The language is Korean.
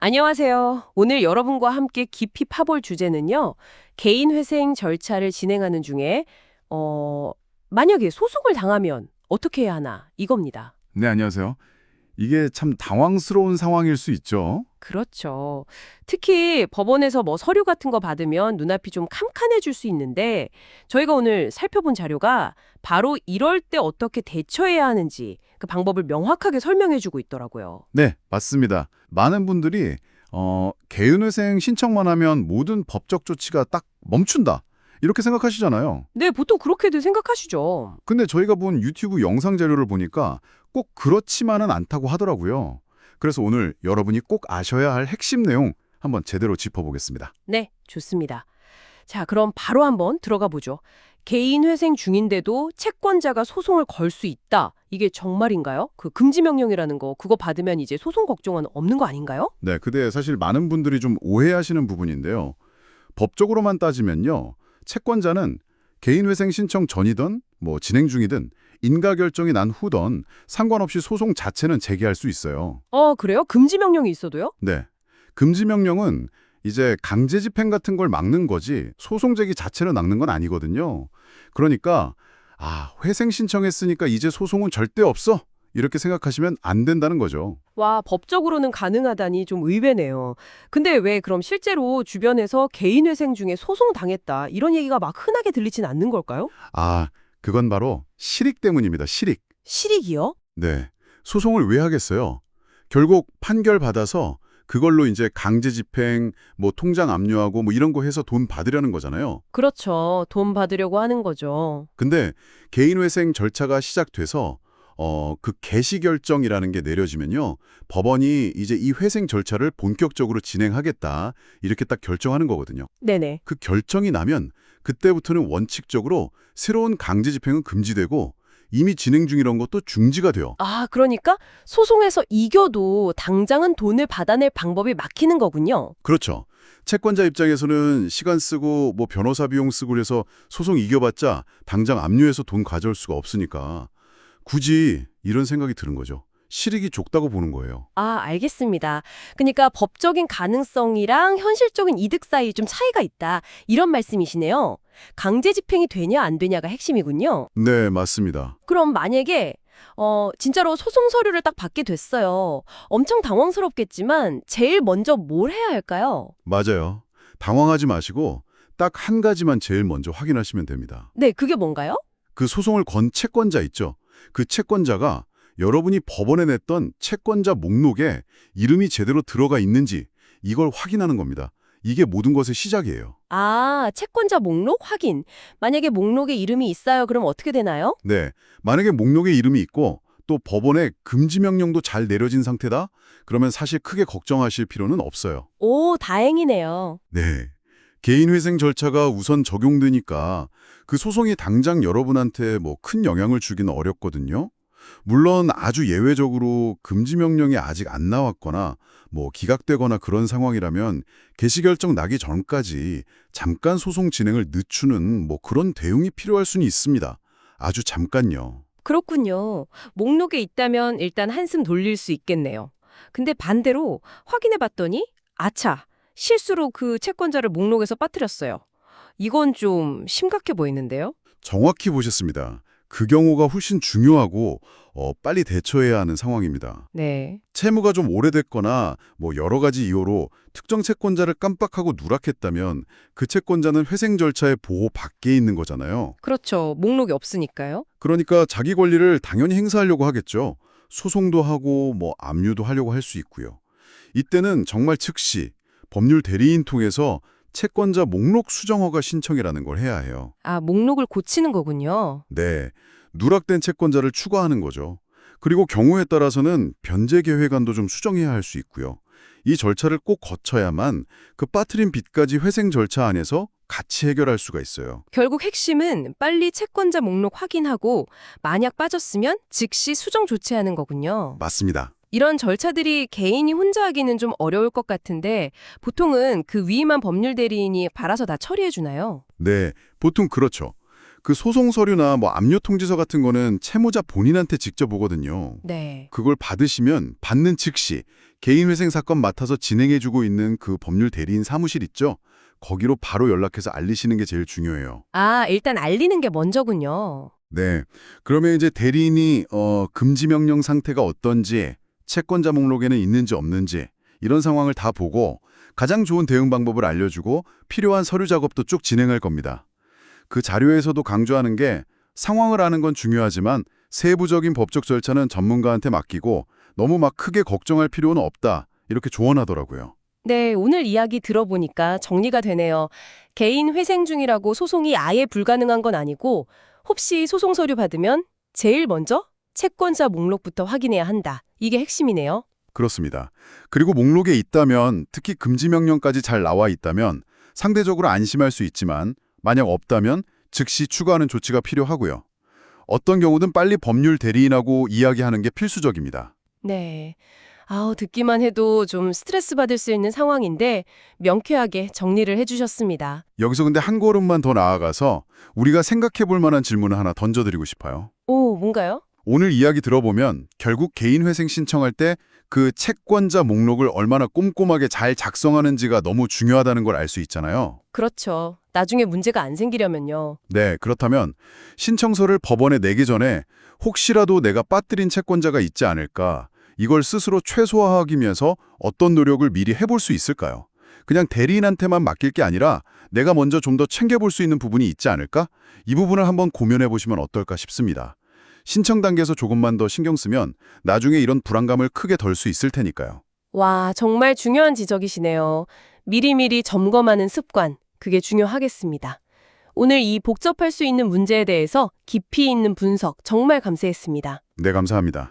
안녕하세요. 오늘 여러분과 함께 깊이 파볼 주제는요. 개인 회생 절차를 진행하는 중에 만약에 소송을 당하면 어떻게 해야 하나 이겁니다. 네, 안녕하세요. 이게 참 당황스러운 상황일 수 있죠. 그렇죠. 특히 법원에서 뭐 서류 같은 거 받으면 눈앞이 좀 캄캄해질 수 있는데 저희가 오늘 살펴본 자료가 바로 이럴 때 어떻게 대처해야 하는지 그 방법을 명확하게 설명해주고 있더라고요. 네, 맞습니다. 많은 분들이 개인회생 신청만 하면 모든 법적 조치가 딱 멈춘다. 이렇게 생각하시잖아요. 네, 보통 그렇게들 생각하시죠. 근데 저희가 본 유튜브 영상 자료를 보니까 꼭 그렇지만은 않다고 하더라고요. 그래서 오늘 여러분이 꼭 아셔야 할 핵심 내용 한번 제대로 짚어보겠습니다. 네, 좋습니다. 자, 그럼 바로 한번 들어가 보죠. 개인 회생 중인데도 채권자가 소송을 걸 수 있다. 이게 정말인가요? 그 금지 명령이라는 거 그거 받으면 이제 소송 걱정은 없는 거 아닌가요? 네, 근데 사실 많은 분들이 좀 오해하시는 부분인데요. 법적으로만 따지면요. 채권자는 개인회생 신청 전이든 진행 중이든 인가 결정이 난 후든 상관없이 소송 자체는 제기할 수 있어요. 그래요? 금지 명령이 있어도요? 네. 금지 명령은 이제 강제 집행 같은 걸 막는 거지 소송 제기 자체를 막는 건 아니거든요. 그러니까 회생 신청했으니까 이제 소송은 절대 없어. 이렇게 생각하시면 안 된다는 거죠. 와, 법적으로는 가능하다니 좀 의외네요. 근데 왜 그럼 실제로 주변에서 개인 회생 중에 소송 당했다 이런 얘기가 막 흔하게 들리진 않는 걸까요? 그건 바로 실익 때문입니다. 실익. 실익이요? 네. 소송을 왜 하겠어요? 결국 판결 받아서 그걸로 이제 강제 집행, 통장 압류하고 이런 거 해서 돈 받으려는 거잖아요. 그렇죠. 돈 받으려고 하는 거죠. 근데 개인회생 절차가 시작돼서 그 개시 결정이라는 게 내려지면요. 법원이 이제 이 회생 절차를 본격적으로 진행하겠다. 이렇게 딱 결정하는 거거든요. 네네. 그 결정이 나면 그때부터는 원칙적으로 새로운 강제 집행은 금지되고 이미 진행 중이란 것도 중지가 돼요. 그러니까 소송에서 이겨도 당장은 돈을 받아낼 방법이 막히는 거군요. 그렇죠. 채권자 입장에서는 시간 쓰고 변호사 비용 쓰고 그래서 소송 이겨봤자 당장 압류해서 돈 가져올 수가 없으니까 굳이 이런 생각이 드는 거죠. 실익이 좁다고 보는 거예요. 알겠습니다. 그러니까 법적인 가능성이랑 현실적인 이득 사이 좀 차이가 있다. 이런 말씀이시네요. 강제 집행이 되냐 안 되냐가 핵심이군요. 네, 맞습니다. 그럼 만약에 진짜로 소송 서류를 딱 받게 됐어요. 엄청 당황스럽겠지만 제일 먼저 뭘 해야 할까요? 맞아요. 당황하지 마시고 딱 한 가지만 제일 먼저 확인하시면 됩니다. 네, 그게 뭔가요? 그 소송을 건 채권자 있죠. 그 채권자가 여러분이 법원에 냈던 채권자 목록에 이름이 제대로 들어가 있는지 이걸 확인하는 겁니다. 이게 모든 것의 시작이에요. 채권자 목록 확인. 만약에 목록에 이름이 있어요. 그럼 어떻게 되나요? 네, 만약에 목록에 이름이 있고 또 법원의 금지 명령도 잘 내려진 상태다? 그러면 사실 크게 걱정하실 필요는 없어요. 오, 다행이네요. 네, 개인회생 절차가 우선 적용되니까 그 소송이 당장 여러분한테 큰 영향을 주기는 어렵거든요. 물론 아주 예외적으로 금지 명령이 아직 안 나왔거나 기각되거나 그런 상황이라면 개시 결정 나기 전까지 잠깐 소송 진행을 늦추는 그런 대응이 필요할 수는 있습니다. 아주 잠깐요. 그렇군요. 목록에 있다면 일단 한숨 돌릴 수 있겠네요. 근데 반대로 확인해 봤더니 아차, 실수로 그 채권자를 목록에서 빠뜨렸어요. 이건 좀 심각해 보이는데요? 정확히 보셨습니다. 그 경우가 훨씬 중요하고 빨리 대처해야 하는 상황입니다. 네. 채무가 좀 오래됐거나 여러 가지 이유로 특정 채권자를 깜빡하고 누락했다면 그 채권자는 회생 절차의 보호 밖에 있는 거잖아요. 그렇죠. 목록이 없으니까요. 그러니까 자기 권리를 당연히 행사하려고 하겠죠. 소송도 하고 압류도 하려고 할 수 있고요. 이때는 정말 즉시 법률 대리인 통해서 채권자 목록 수정 허가 신청이라는 걸 해야 해요. 목록을 고치는 거군요. 네, 누락된 채권자를 추가하는 거죠. 그리고 경우에 따라서는 변제 계획안도 좀 수정해야 할 수 있고요. 이 절차를 꼭 거쳐야만 그 빠뜨린 빚까지 회생 절차 안에서 같이 해결할 수가 있어요. 결국 핵심은 빨리 채권자 목록 확인하고 만약 빠졌으면 즉시 수정 조치하는 거군요. 맞습니다. 이런 절차들이 개인이 혼자 하기는 좀 어려울 것 같은데 보통은 그 위임한 법률 대리인이 알아서 다 처리해 주나요? 네, 보통 그렇죠. 그 소송 서류나 압류 통지서 같은 거는 채무자 본인한테 직접 오거든요. 네. 그걸 받으시면 받는 즉시 개인회생 사건 맡아서 진행해주고 있는 그 법률 대리인 사무실 있죠? 거기로 바로 연락해서 알리시는 게 제일 중요해요. 아, 일단 알리는 게 먼저군요. 네. 그러면 이제 대리인이 금지 명령 상태가 어떤지, 채권자 목록에는 있는지 없는지 이런 상황을 다 보고 가장 좋은 대응 방법을 알려주고 필요한 서류 작업도 쭉 진행할 겁니다. 그 자료에서도 강조하는 게 상황을 아는 건 중요하지만 세부적인 법적 절차는 전문가한테 맡기고 너무 막 크게 걱정할 필요는 없다. 이렇게 조언하더라고요. 네, 오늘 이야기 들어보니까 정리가 되네요. 개인 회생 중이라고 소송이 아예 불가능한 건 아니고 혹시 소송 서류 받으면 제일 먼저 채권자 목록부터 확인해야 한다. 이게 핵심이네요. 그렇습니다. 그리고 목록에 있다면, 특히 금지 명령까지 잘 나와 있다면 상대적으로 안심할 수 있지만 만약 없다면 즉시 추가하는 조치가 필요하고요. 어떤 경우든 빨리 법률 대리인하고 이야기하는 게 필수적입니다. 네. 아우, 듣기만 해도 좀 스트레스 받을 수 있는 상황인데 명쾌하게 정리를 해주셨습니다. 여기서 근데 한 걸음만 더 나아가서 우리가 생각해 볼 만한 질문을 하나 던져드리고 싶어요. 오, 뭔가요? 오늘 이야기 들어보면 결국 개인회생 신청할 때 그 채권자 목록을 얼마나 꼼꼼하게 잘 작성하는지가 너무 중요하다는 걸 알 수 있잖아요. 그렇죠. 나중에 문제가 안 생기려면요. 네, 그렇다면 신청서를 법원에 내기 전에 혹시라도 내가 빠뜨린 채권자가 있지 않을까, 이걸 스스로 최소화하기 위해서 어떤 노력을 미리 해볼 수 있을까요? 그냥 대리인한테만 맡길 게 아니라 내가 먼저 좀 더 챙겨볼 수 있는 부분이 있지 않을까? 이 부분을 한번 고민해 보시면 어떨까 싶습니다. 신청 단계에서 조금만 더 신경 쓰면 나중에 이런 불안감을 크게 덜 수 있을 테니까요. 와, 정말 중요한 지적이시네요. 미리미리 점검하는 습관, 그게 중요하겠습니다. 오늘 이 복잡할 수 있는 문제에 대해서 깊이 있는 분석 정말 감사했습니다. 네, 감사합니다.